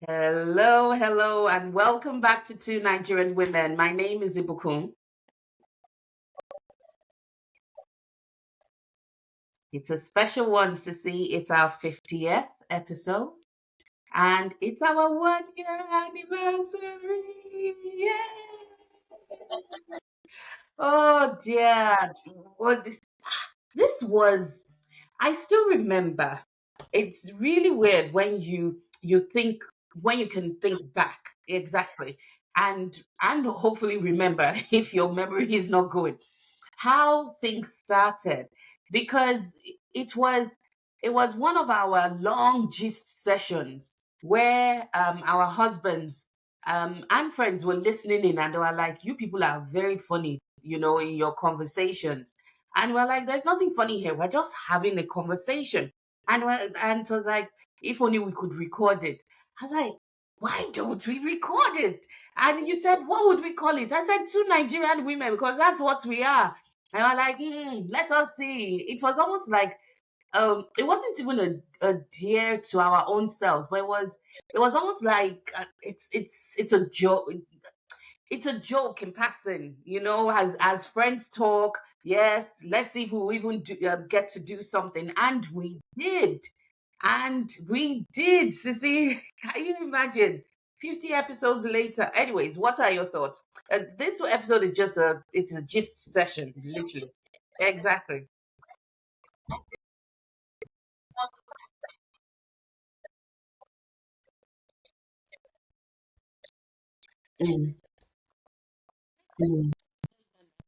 Hello, hello, and welcome back to Two Nigerian Women. My name is Ibukun. It's a special one, Sissy. It's our 50th episode, and it's our 1 year anniversary. Yeah. Oh dear. What this was, I still remember. It's really weird when you think when you can think back exactly and hopefully remember if your memory is not good how things started because it was it was one of our long gist sessions where our husbands and friends were listening in and they were like, you people are very funny, in your conversations. And we're like, there's nothing funny here. We're just having a conversation. And it was like, if only we could record it. I was like, why don't we record it? And you said, what would we call it? I said, Two Nigerian Women, because that's what we are. And I was like, let us see. It was almost like it wasn't even a dare to our own selves, but it was almost like it's a joke. It's a joke in passing, as friends talk. Yes, let's see if we even get to do something, and we did. And we did, Sissy. Can you imagine? 50 episodes later. Anyways, what are your thoughts? This episode is just it's a gist session, literally. Exactly. Mm, mm,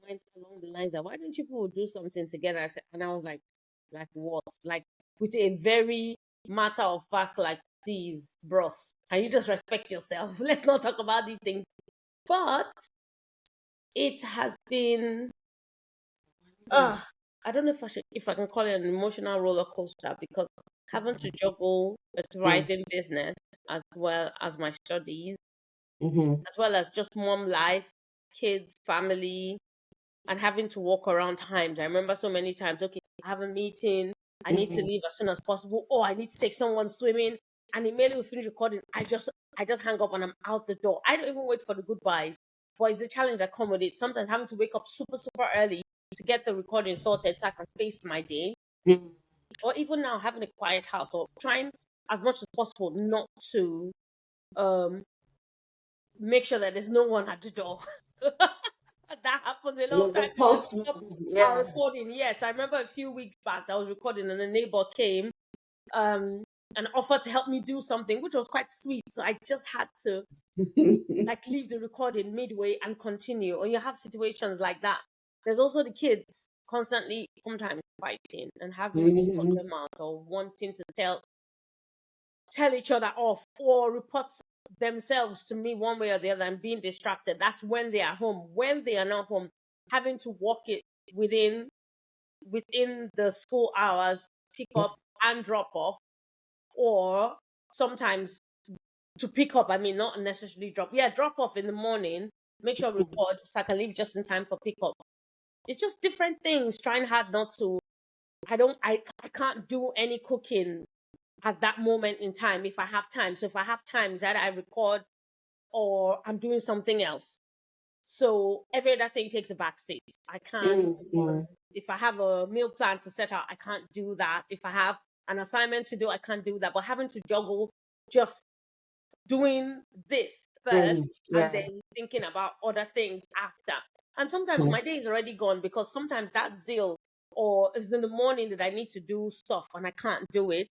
Went along the lines of why don't you people do something together? And I was like what? Like with a very matter of fact, like please, bro, can you just respect yourself? Let's not talk about these things. But it has been uh I don't know if I can call it an emotional roller coaster because having to juggle a mm, thriving business as well as my studies, mhm, as well as just mom life, kids, family, and having to walk around times. I remember so many times, okay, I have a meeting, I need to mhm, leave as soon as possible, or I need to take someone swimming, and immediately we finish recording, I just hang up and I'm out the door. I don't even wait for the goodbyes. But it's a challenge that comes with it. Sometimes having to wake up super, super early to get the recording sorted so I can face my day. mm. Or even now having a quiet house or trying as much as possible not to um make sure that there's no one at the door. That happens a lot of The times when we post, pick up our yeah. recording. Yes, I remember a few weeks back I was recording and a neighbor came um and offered to help me do something, which was quite sweet. So I just had to like leave the recording midway and continue. Or you have situations like that. There's also the kids constantly sometimes fighting and having to sort Mhm, them out or wanting to tell each other off or report themselves to me one way or the other and being distracted. That's when they are home. When they are not home, having to walk it within within the school hours, pick up and drop off, or sometimes to pick up, I mean not necessarily drop. Yeah, drop off in the morning, make sure record so I can leave just in time for pick up. It's just different things, trying hard not to I can't do any cooking at that moment in time if I have time. So if I have time, is that I record or I'm doing something else. So every other thing takes a back seat. I can't, mm, mm. if I have a meal plan to set out, I can't do that. If I have an assignment to do, I can't do that. But having to juggle just doing this first Things, and yeah. then thinking about other things after. And sometimes my day is already gone because sometimes that zeal or it's in the morning that I need to do stuff and I can't do it.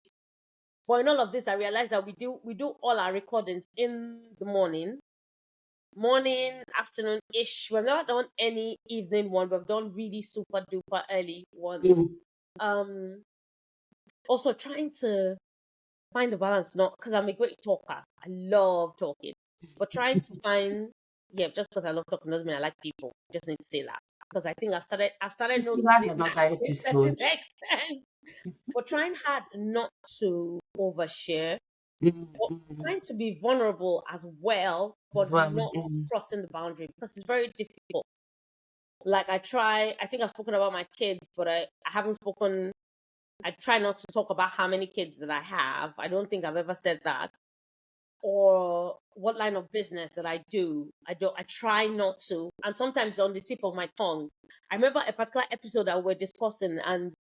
But in all of this, I realized that we do all our recordings in the morning, afternoon ish. We've never done any evening one. We've done really super duper early one. Mm. Um, Also trying to find the balance, not because I'm a great talker. I love talking, but trying to find yeah, just because I love talking doesn't mean I like people. Just need to say that because I think I've started You had noticing that another to a certain episode. extent. But trying hard not to overshare, Mm, but mm. trying to be vulnerable as well, As but well. not Mm, crossing the boundary because it's very difficult. Like I think I've spoken about my kids, but I haven't spoken. I try not to talk about how many kids that I have. I don't think I've ever said that. or what line of business that I do. I try not to. And sometimes on the tip of my tongue. I remember a particular episode that we're discussing, and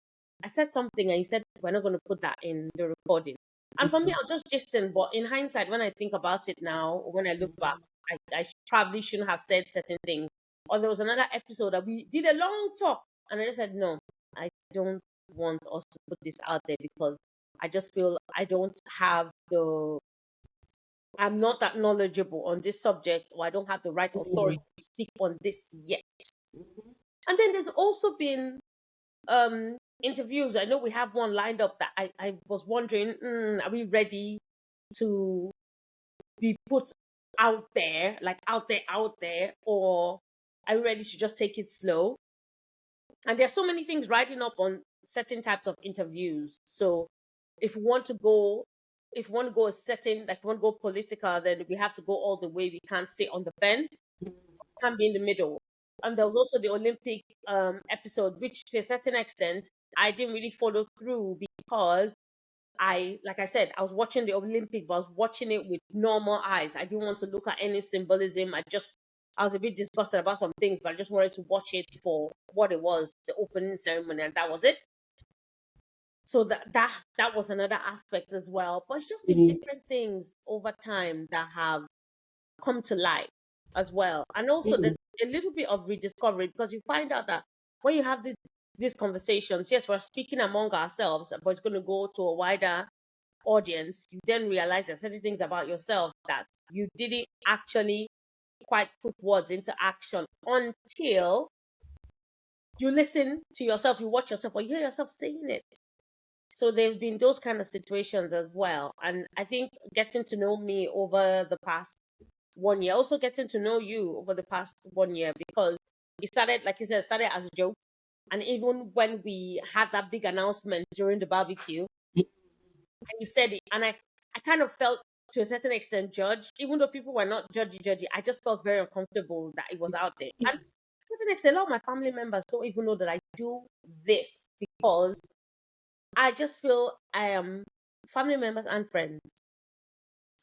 I said something and he said, we're not going to put that in the recording. And for me, I was just gisting, but in hindsight, when I think about it now, or when I look back, I probably shouldn't have said certain things. Or there was another episode that we did a long talk, and I just said, no, I don't want us to put this out there because I just feel I don't have I'm not that knowledgeable on this subject, or I don't have the right authority to speak on this yet. And then there's also been interviews. I know we have one lined up that I was wondering, are we ready to be put out there, like out there, or are we ready to just take it slow? And there's so many things riding up on certain types of interviews. So if we want to go a certain, like we want to go political, then we have to go all the way. We can't sit on the fence. Can't be in the middle. And there was also the Olympic episode, which to a certain extent I didn't really follow through because like I said, I was watching the Olympic, but I was watching it with normal eyes. I didn't want to look at any symbolism. I was a bit disgusted about some things, but I just wanted to watch it for what it was, the opening ceremony, and that was it. So that was another aspect as well. But it's just been different things over time that have come to light as well. And also there's a little bit of rediscovery because you find out that when you have these conversations, yes, we're speaking among ourselves, but it's going to go to a wider audience. You then realize there's certain things about yourself that you didn't actually quite put words into action until you listen to yourself, you watch yourself, or you hear yourself saying it. So there've been those kind of situations as well. And I think getting to know me over the past 1 year, also getting to know you over the past 1 year, because it started, like you said, started as a joke. And even when we had that big announcement during the barbecue, and you said it, and I kind of felt to a certain extent judged, even though people were not judgy. I just felt very uncomfortable that it was out there. And to a certain extent, a lot of my family members don't even know that I do this because I just feel I am family members and friends.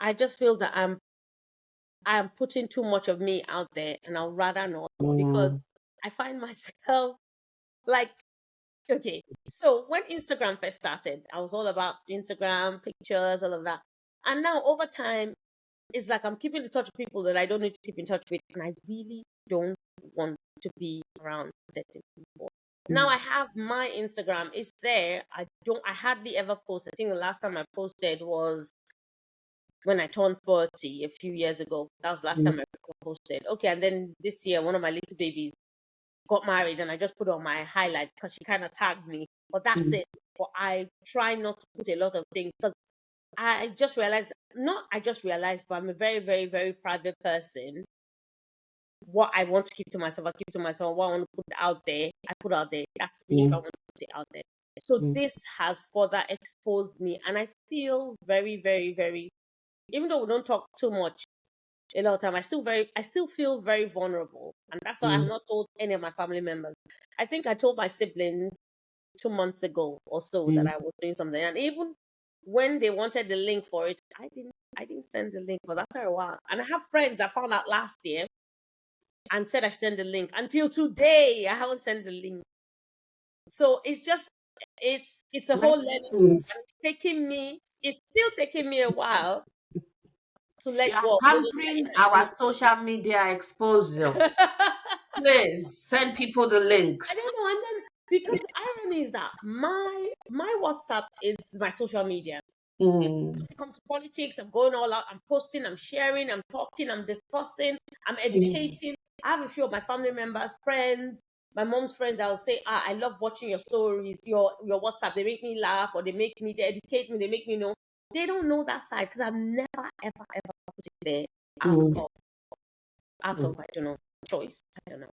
I just feel that I am putting too much of me out there, and I'll rather not because I find myself like, okay, so when Instagram first started, I was all about Instagram, pictures, all of that. And now over time, it's like I'm keeping in touch with people that I don't need to keep in touch with. And I really don't want to be around certain people. Now I have my Instagram. It's there. I hardly ever post. I think the last time I posted was when I turned 40 a few years ago. That was the last time I posted. Okay, and then this year, one of my little babies got married, and I just put on my highlight because she kind of tagged me. But that's it. But I try not to put a lot of things because I just realized, but I'm a very, very, very private person. What I want to keep to myself, I keep to myself. What I want to put out there, I put out there. That's if I want to put it out there. So this has further exposed me, and I feel very, very, very. Even though we don't talk too much a lot of time, I still feel very vulnerable, and that's why I've not told any of my family members. I think I told my siblings 2 months ago or so that I was doing something, and even when they wanted the link for it, I didn't send the link for that for a while. And I have friends that found out last year and said I should send the link. Until today, I haven't sent the link. So it's just it's a whole learning. It's still taking me a while to You let are go. hampering our social media exposure. Please send people the links. I don't know, and then because the irony is that my WhatsApp is my social media. When it comes to politics, I'm going all out. I'm posting, I'm sharing, I'm talking, I'm discussing, I'm educating. I have a few of my family members, friends, my mom's friends. I'll say, I love watching your stories, your WhatsApp. They make me laugh, or they educate me, they make me know. They don't know that side because I've never, ever, ever put it there out of I don't know, choice. I don't know.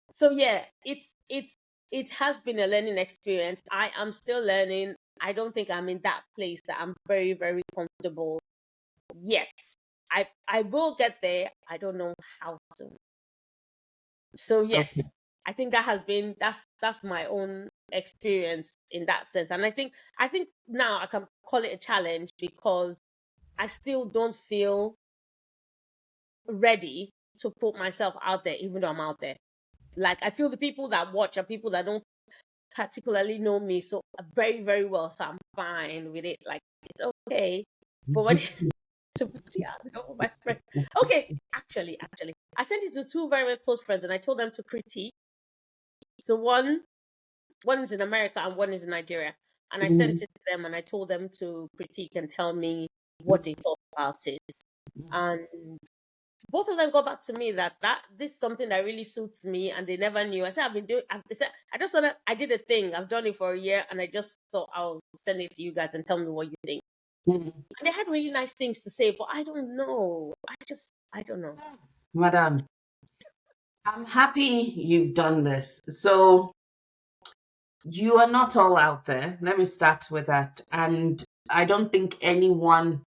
So yeah, it has been a learning experience. I am still learning. I don't think I'm in that place that I'm very, very comfortable yet. I will get there. I don't know how to. So yes, Okay. I think that's my own experience in that sense. And I think now I can call it a challenge because I still don't feel ready to put myself out there, even though I'm out there. Like, I feel the people that watch are people that don't particularly know me so very, very well. So I'm fine with it. Like, it's okay. But when to put it out there for my friend. Okay, actually, I sent it to two very, very close friends and I told them to critique. So one is in America and one is in Nigeria. And I sent Mm. it to them and I told them to critique and tell me what they thought about it. And both of them got back to me that this is something that really suits me, and they never knew. I said I've been doing. They said I just thought I did a thing. I've done it for a year, and I just thought I'll send it to you guys and tell me what you think. Mm. And they had really nice things to say, but I don't know. I don't know. Madam, I'm happy you've done this. So you are not all out there. Let me start with that. And I don't think anyone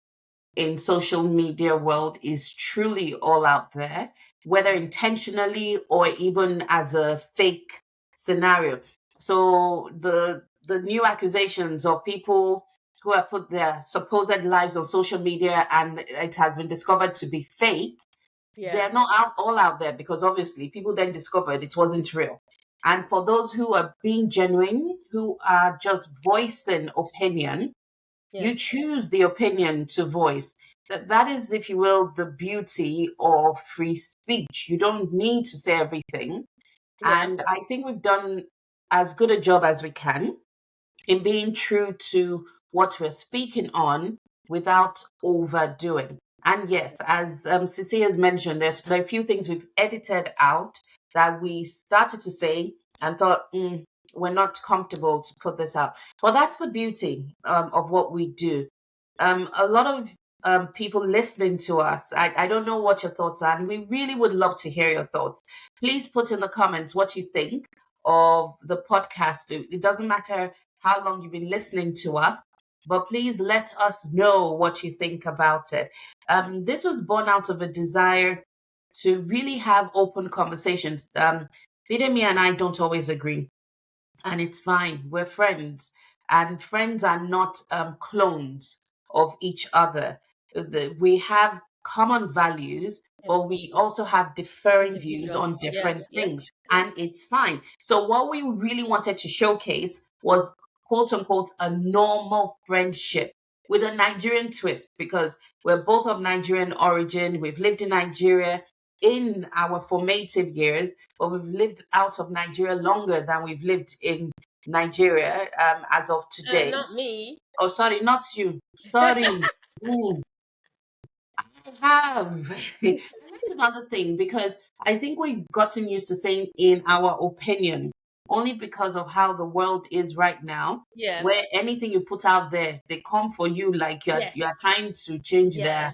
in social media world is truly all out there, whether intentionally or even as a fake scenario. So the new accusations of people who have put their supposed lives on social media and it has been discovered to be fake, Yeah, they're not out, all out there because obviously people then discovered it wasn't real. And for those who are being genuine, who are just voicing opinion, yeah, you choose the opinion to voice. That is, if you will, the beauty of free speech. You don't need to say everything. yeah, And I think we've done as good a job as we can in being true to what we're speaking on without overdoing. And yes, as Cici has mentioned, there are a few things we've edited out that we started to say and thought, we're not comfortable to put this out. Well, that's the beauty of what we do. A lot of people listening to us, I don't know what your thoughts are, and we really would love to hear your thoughts. Please put in the comments what you think of the podcast. It doesn't matter how long you've been listening to us, but please let us know what you think about it. This was born out of a desire to really have open conversations. Bidemi and I don't always agree, and it's fine. We're friends, and friends are not clones of each other. We have common values, yeah. but we also have differing views Individual. on Yeah, different yeah, things, and it's fine. So, what we really wanted to showcase was quote unquote a normal friendship with a Nigerian twist because we're both of Nigerian origin. We've lived in Nigeria in our formative years, but we've lived out of Nigeria longer than we've lived in Nigeria as of today. not me. Oh, sorry, not you. Sorry. Mm, I have. And that's another thing because I think we've gotten used to saying in our opinion only because of how the world is right now, Yeah. where anything you put out there, they come for you like you're Yes. trying to change Yeah.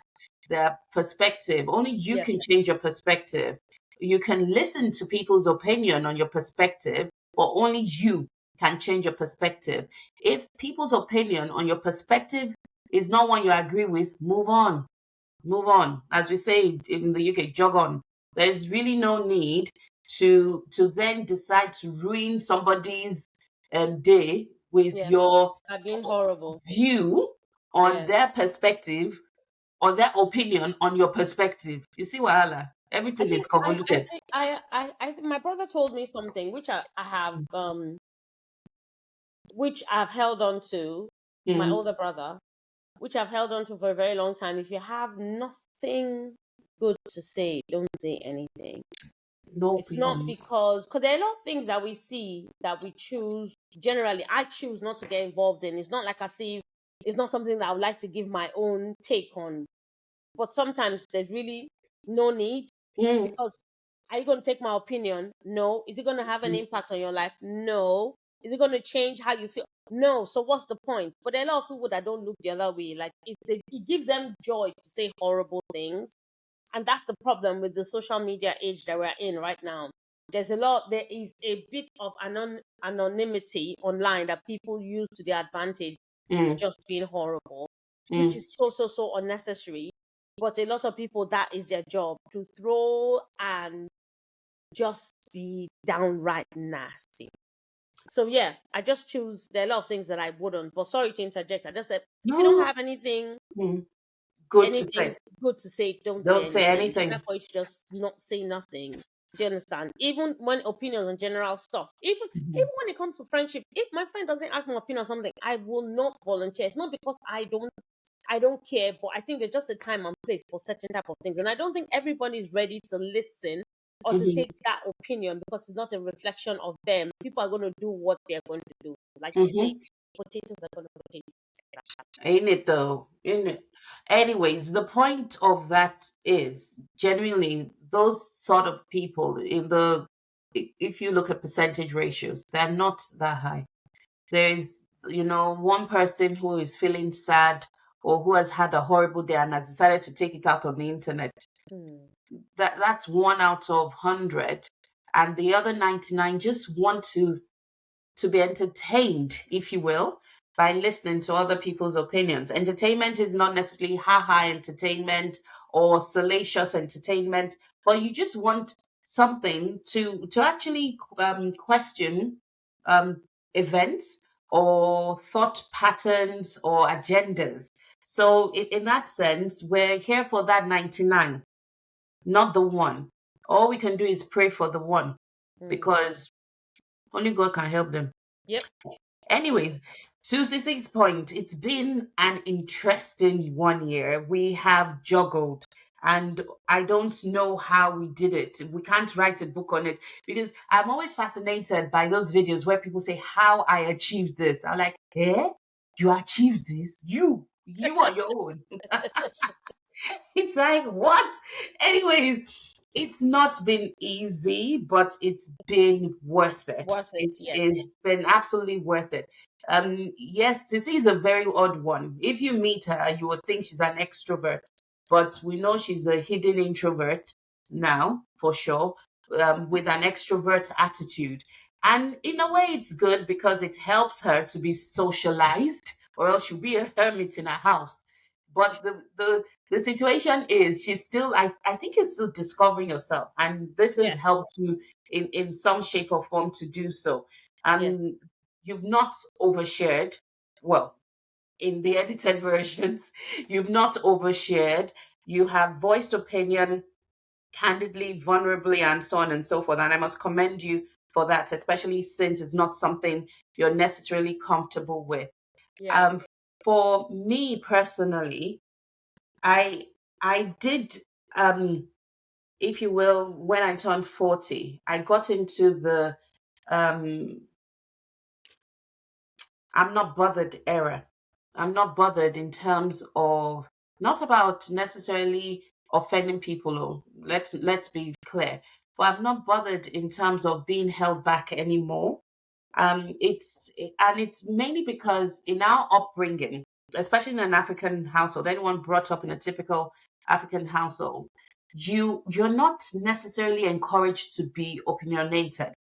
their perspective. Only you Yeah. can change your perspective. You can listen to people's opinion on your perspective, but only you can change your perspective. If people's opinion on your perspective is not one you agree with, move on. Move on. As we say in the UK, jog on. There's really no need to then decide to ruin somebody's day with Yeah. your I've been horrible. view on Yeah. their perspective or their opinion on your perspective. You see, Wahala, I everything think is convoluted. my brother told me something which I have which I've held on to, my Mm, older brother, which I've held on to for a very long time. If you have nothing good to say, don't say anything. no, It's not because there are a lot of things that we see that we choose. Generally, I choose not to get involved in. It's not like I see. It's not something that I would like to give my own take on. But sometimes there's really no need mm, because are you going to take my opinion? No. Is it going to have an mm, impact on your life? No. Is it going to change how you feel? No. So what's the point? But there are a lot of people that don't look the other way. Like it gives them joy to say horrible things, and that's the problem with the social media age that we're in right now. There is a bit of anonymity online that people use to their advantage with mm, just being horrible, which mm. is so unnecessary. But a lot of people, that is their job, to throw and just be downright nasty. So yeah, I just choose. There are a lot of things that I wouldn't. But sorry to interject. I just said if you don't No. have anything Mm. Good to anything say. good to say, don't say Don't say anything. Better anything. for you to just not say nothing. Do you understand? Even when opinions on general stuff, even Mhm. when it comes to friendship, if my friend doesn't ask my opinion on something, I will not volunteer. It's not because I don't care, but I think there's just a time and place for certain type of things. And I don't think everybody is ready to listen or to Mhm. take that opinion because it's not a reflection of them. People are going to do what they're going to do. Like they say, Mhm. potatoes are going to potato. Ain't it though? Ain't it? Anyways, the point of that is genuinely those sort of people in the if you look at percentage ratios, they're not that high. There's, one person who is feeling sad or who has had a horrible day and has decided to take it out on the internet. Hmm. That's one out of 100, and the other 99 just want to be entertained, if you will, by listening to other people's opinions. Entertainment is not necessarily ha entertainment or salacious entertainment, but you just want something to actually question um, events or thought patterns or agendas. So, in that sense, we're here for that 99, not the one. All we can do is pray for the one Hmm. because only God can help them. Yep. Anyways, 266 point. It's been an interesting 1 year. We have juggled, and I don't know how we did it. We can't write a book on it because I'm always fascinated by those videos where people say how I achieved this. I'm like, you achieved this? You on your own. It's like, what? Anyways, it's not been easy, but it's been worth it. Worth it. It Yes. has been absolutely worth it. Yes, Sissy is a very odd one. If you meet her, you would think she's an extrovert, but we know she's a hidden introvert now, for sure, with an extrovert attitude. And in a way, it's good because it helps her to be socialized, or else she'll be a hermit in her house. But the situation is she's still I think you're still discovering yourself, and this has Yes. helped you in some shape or form to do so. Yes. You've not overshared. Well, in the edited versions, you've not overshared. You have voiced opinion candidly, vulnerably, and so on and so forth. And I must commend you for that, especially since it's not something you're necessarily comfortable with. Yeah. Um, for me personally, I I did, if you will, when I turned 40, I got into the um I'm not bothered era. I'm not bothered in terms of not about necessarily offending people. Or let's be clear, but I'm not bothered in terms of being held back anymore. It's mainly because in our upbringing, especially in an African household, anyone brought up in a typical African household, you're not necessarily encouraged to be opinionated.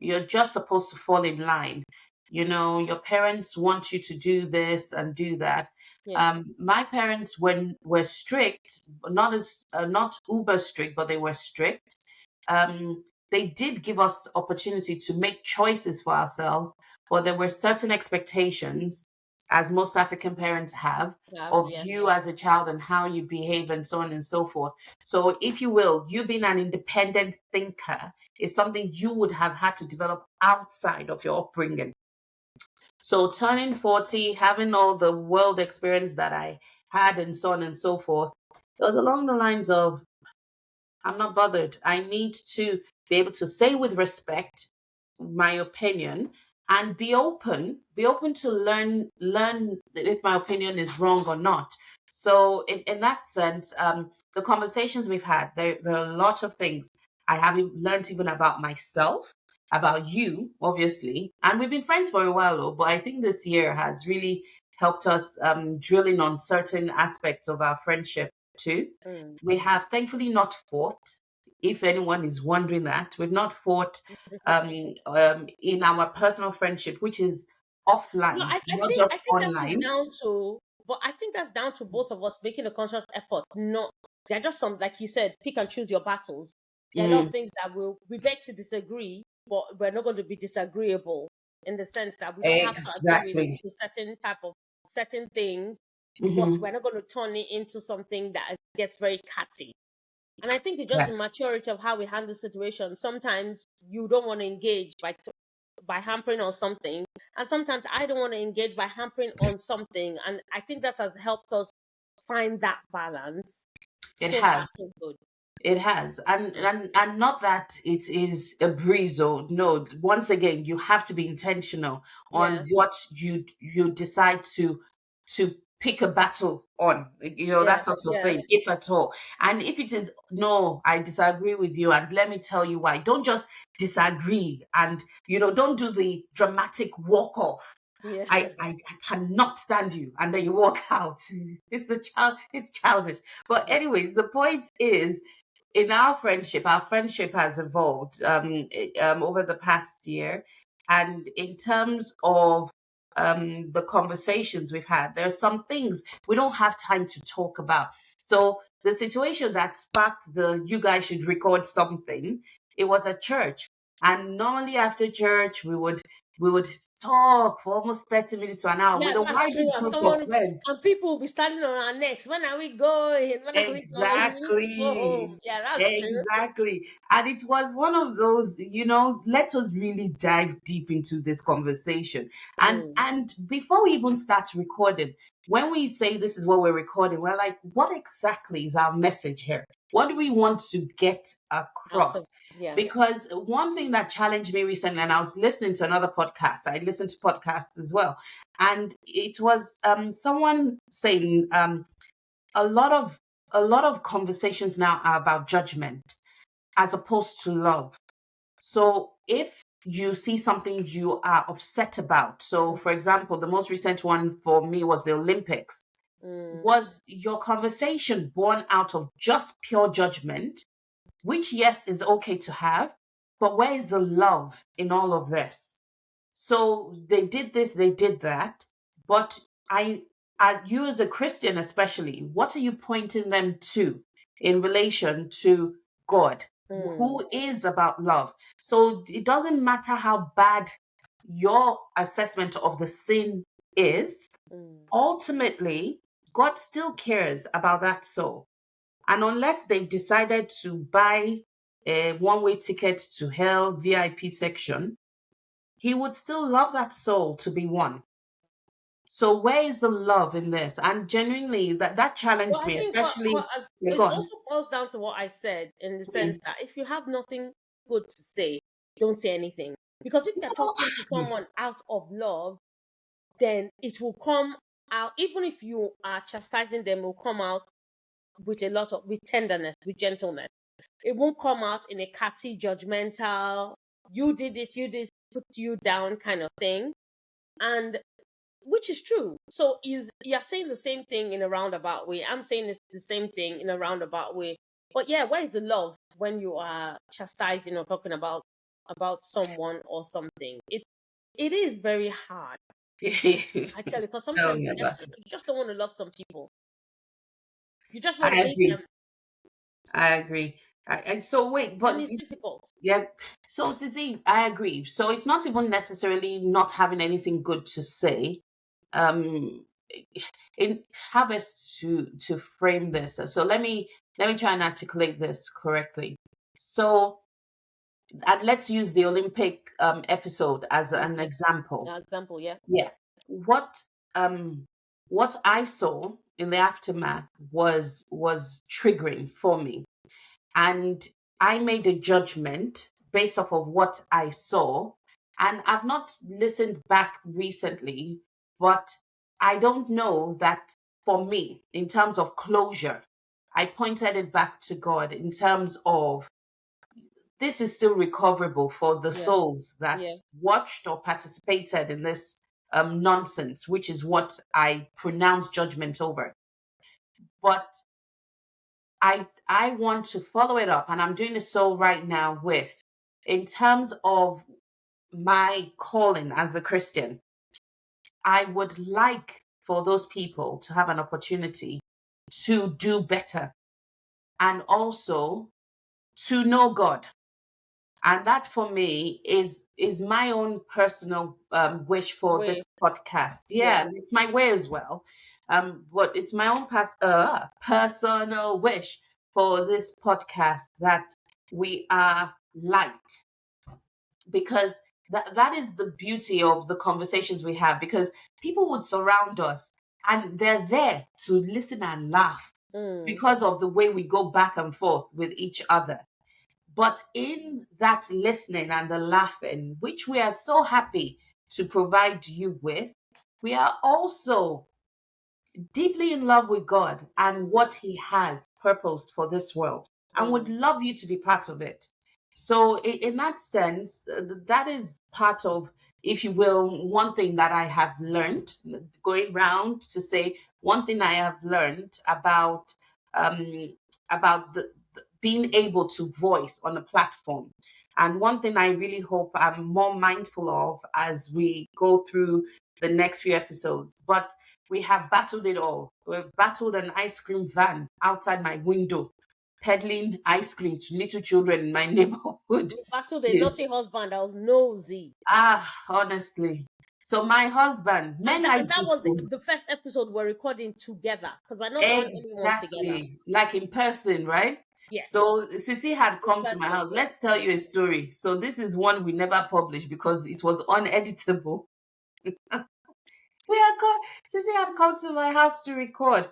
You're just supposed to fall in line. Your parents want you to do this and do that. Yeah. My parents, when were strict, not uber strict, but they were strict. They did give us opportunity to make choices for ourselves, but there were certain expectations, as most African parents have, Yeah. of Yeah. you as a child and how you behave and so on and so forth. So, if you will, you being an independent thinker is something you would have had to develop outside of your upbringing. So, turning 40, having all the world experience that I had, and so on and so forth, it was along the lines of I'm not bothered. I need to be able to say with respect my opinion and be open to learn if my opinion is wrong or not. So in that sense, the conversations we've had, there are a lot of things I haven't learned even about myself, about you, obviously. And we've been friends for a while, though, but I think this year has really helped us drilling on certain aspects of our friendship too. Mm. We have thankfully not fought. If anyone is wondering that, we've not fought in our personal friendship, which is No, offline, I not think just that is online. down to, but I think that's down to both of us making a conscious effort. Not There are just some, like you said, pick and choose your battles. There are a lot of Mm, things that we beg to disagree, but we're not going to be disagreeable in the sense that we don't have to agree with exactly. to certain type of certain things. but Mm-hmm. we're not going to turn it into something that gets very catty. And I think it's just Yeah. the maturity of how we handle situations. Sometimes you don't want to engage by hampering on something, and sometimes I don't want to engage by hampering on something. And I think that has helped us find that balance. It So far, has. so good. It has, and not that it is a breeze. Or no, once again, you have to be intentional Yeah, on what you decide to pick a battle on. That yeah, sort of yeah, thing, if at all. And if it is no, I disagree with you, and let me tell you why. Don't just disagree, and don't do the dramatic walk off. yeah, I cannot stand you, and then you walk out. It's childish. But yeah. anyways, the point is, in our friendship has evolved over the past year, and in terms of the conversations we've had, there are some things we don't have time to talk about. So the situation that sparked the "you guys should record something," it was at church, and normally after church we would talk for almost 30 minutes to an hour with Yeah, a that's wider true. And group of someone friends. and people will be standing on our necks. When are we going? When are we going? We need to go home. Exactly. Yeah, that's true. Exactly. And it was one of those, let us really dive deep into this conversation. And Mm. and before we even start recording, when we say this is what we're recording, we're like, what exactly is our message here? What do we want to get Out across? of yeah. Because one thing that challenged me recently, and I was listening to another podcast, I listened to podcasts as well, and it was someone saying a lot of conversations now are about judgment as opposed to love. So if you see something you are upset about, so for example, the most recent one for me was the Olympics. Mm, Was your conversation born out of just pure judgment, which yes is okay to have, but where is the love in all of this? So they did this, they did that, but you as a Christian especially, what are you pointing them to in relation to God, mm, who is about love? So it doesn't matter how bad your assessment of the sin is, mm. ultimately, God still cares about that soul. And unless they've decided to buy a one-way ticket to hell VIP section, he would still love that soul to be one. So where is the love in this? And genuinely, that Well, challenged I me, think especially. Yeah, go it on. also boils down to what I said in the sense Mm. that if you have nothing good to say, don't say anything. Because if you're talking to someone out of love, then it will come out. Even if you are chastising them, it will come out with tenderness, with gentleness. It won't come out in a catty, judgmental, you did this, put you down kind of thing. And which is true. So is you're saying the same thing in a roundabout way. I'm saying it's the same thing in a roundabout way. But yeah, where is the love when you are chastising or talking about someone or something? It is very hard, actually, because Tell sometimes me about it. you just don't want to love some people. You just want to I hate agree. them, I agree. And so wait, and but it's difficult. yeah. So Sissy, I agree. So it's not even necessarily not having anything good to say. Um, in how best to frame this. So let me try and articulate this correctly. So and let's use the Olympic episode as an Okay. example. Example, yeah. Yeah. What um what I saw in the aftermath was triggering for me. And I made a judgment based off of what I saw. And I've not listened back recently, but I don't know that for me, in terms of closure, I pointed it back to God in terms of this is still recoverable for the Yeah. souls that Yeah. watched or participated in this nonsense, which is what I pronounce judgment over. But I want to follow it up, and I'm doing it so right now with, in terms of my calling as a Christian, I would like for those people to have an opportunity to do better and also to know God. And that for me is my own personal wish for this Way. podcast. Yeah. Yeah, it's my way as well. But it's my own personal wish for this podcast that we are light, because that is the beauty of the conversations we have, because people would surround us and they're there to listen and laugh Mm. because of the way we go back and forth with each other. But in that listening and the laughing, which we are so happy to provide you with, we are also deeply in love with God and what He has purposed for this world, and would Mm. love you to be part of it. So, in that sense, that is part of, if you will, one thing that I have learned, going round to say one thing I have learned um, about being able to voice on a platform. And one thing I really hope I'm more mindful of as we go through the next few episodes. But we have battled it all. We've battled an ice cream van outside my window, peddling ice cream to little children in my neighborhood. We battled a Yeah. naughty husband that was nosy. Honestly. So my husband, And men that, like and that to was say, the first episode we're recording together because we're not on anyone together. exactly, like in person, right? Yes, So Sissy had in come to my person. house. Let's tell you a story. So this is one we never published because it was uneditable. Sissy had come to my house to record.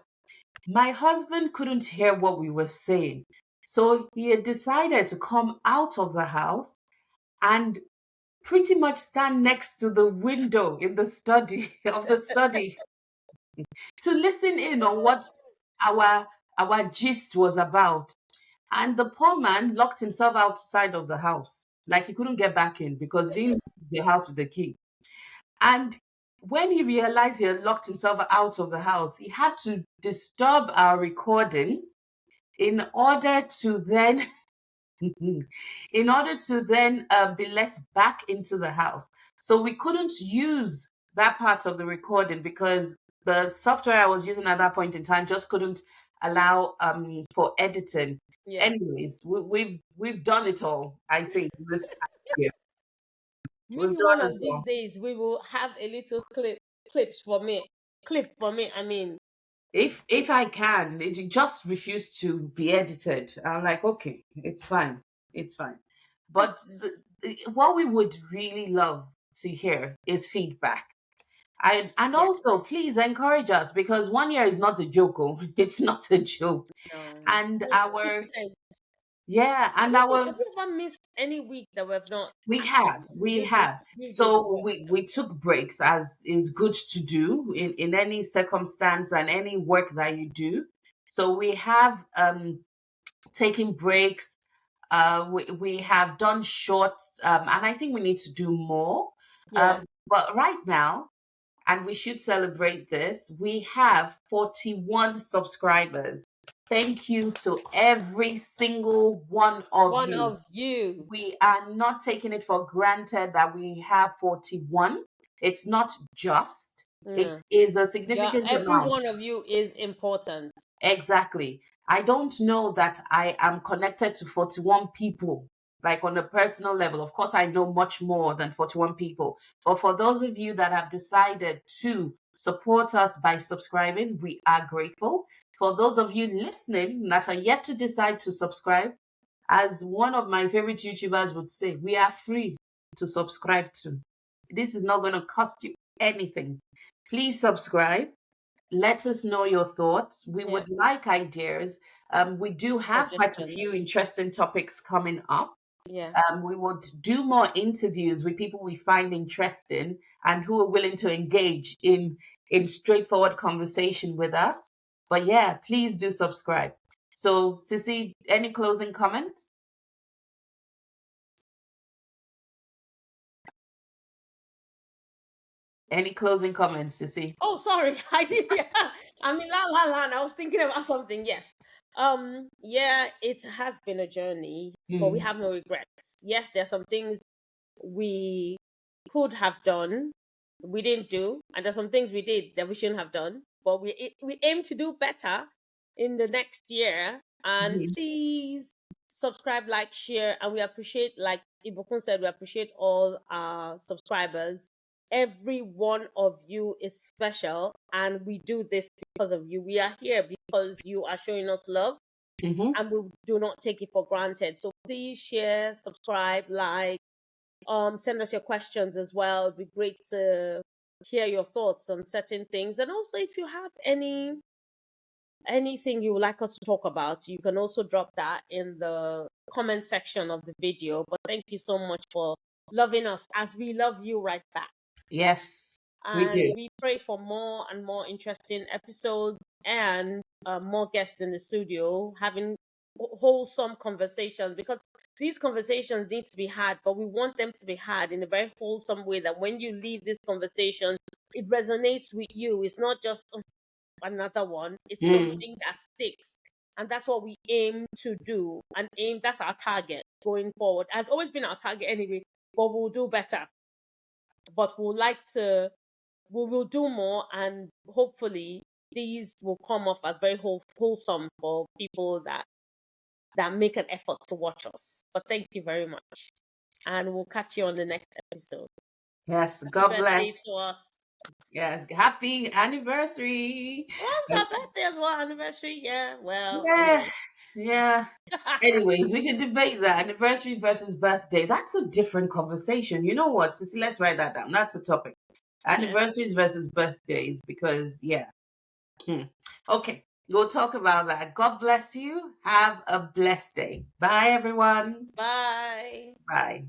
My husband couldn't hear what we were saying. So he had decided to come out of the house and pretty much stand next to the window in the study of the study to listen in on what our our gist was about. And the poor man locked himself outside of the house. Like he couldn't get back in because he didn't leave the house with the key. And when he realized he had locked himself out of the house, he had to disturb our recording in order to then in order to then be let back into the house. So we couldn't use that part of the recording because the software I was using at that point in time just couldn't allow for editing. Yeah. Anyways, we've done it all. I think this time here we've Maybe one done it of these all. days we will have a little clips for me. Clip for me. I mean, If I can, it just refused to be edited. I'm like, okay, it's fine. But what we would really love to hear is feedback. And yeah. also please encourage us, because 1 year is not a joke. Oh, it's not a joke. No, And our consistent. yeah, Have and you, our have you ever missed any week that we've not we active? have, we We've have. been So yeah. we took breaks, as is good to do in any circumstance and any work that you do. So we have taken breaks. We have done shorts, and I think we need to do more. Yeah. But right now, and we should celebrate this, we have 41 subscribers. Thank you to every single one of One you. of you. We are not taking it for granted that we have 41. It's not just, it Mm. is a Yeah, significant every amount. one of you is important. Exactly. I don't know that I am connected to 41 people, like on a personal level. Of course, I know much more than 41 people. But for those of you that have decided to support us by subscribing, we are grateful. For those of you listening that are yet to decide to subscribe, as one of my favorite YouTubers would say, we are free to subscribe to. This is not going to cost you anything. Please subscribe. Let us know your thoughts. We Yeah. would like ideas. We do have quite a Suggestion. few interesting topics coming up. Yeah. We would do more interviews with people we find interesting and who are willing to engage in straightforward conversation with us. But yeah, please do subscribe. So, Sissy, any closing comments? Any closing comments, Sissy? Oh, sorry. I did. Yeah. I mean, la la la. And I was thinking about something. Yes. Yeah, it has been a journey, but we Mm, have no regrets. Yes, there are some things we could have done, we didn't do, and there's some things we did that we shouldn't have done. But we aim to do better in the next year. And mhm. please subscribe, like, share, and we appreciate, like Ibukun said, we appreciate all our subscribers. Every one of you is special, and we do this because of you. We are here because you are showing us love, Mm-hmm. and we do not take it for granted. So please share, subscribe, like, send us your questions as well. It'd be great to hear your thoughts on certain things. And also, if you have anything you would like us to talk about, you can also drop that in the comment section of the video. But thank you so much for loving us as we love you right back. Yes, we And do. we pray for more and more interesting episodes and more guests in the studio having wholesome conversations, because these conversations need to be had, but we want them to be had in a very wholesome way, that when you leave this conversation, it resonates with you. It's not just another one, it's Mm. something that sticks. And that's what we aim to do. And that's our target going forward. Has always been our target anyway, but we'll do better. But we will do more, and hopefully these will come off as very wholesome for people that make an effort to watch us. But thank you very much, and we'll catch you on the next episode. Yes, Happy God birthday bless. to us. Yeah, happy anniversary. When's our birthday as well? Anniversary? Yeah. Well, Yeah, anyway. yeah. Anyways, we can debate that anniversary versus birthday. That's a different conversation. You know what, Sissy? Let's write that down. That's a topic. Yeah. Anniversaries versus birthdays, because yeah. Hmm. Okay, we'll talk about that. God bless you. Have a blessed day. Bye, everyone. Bye. Bye.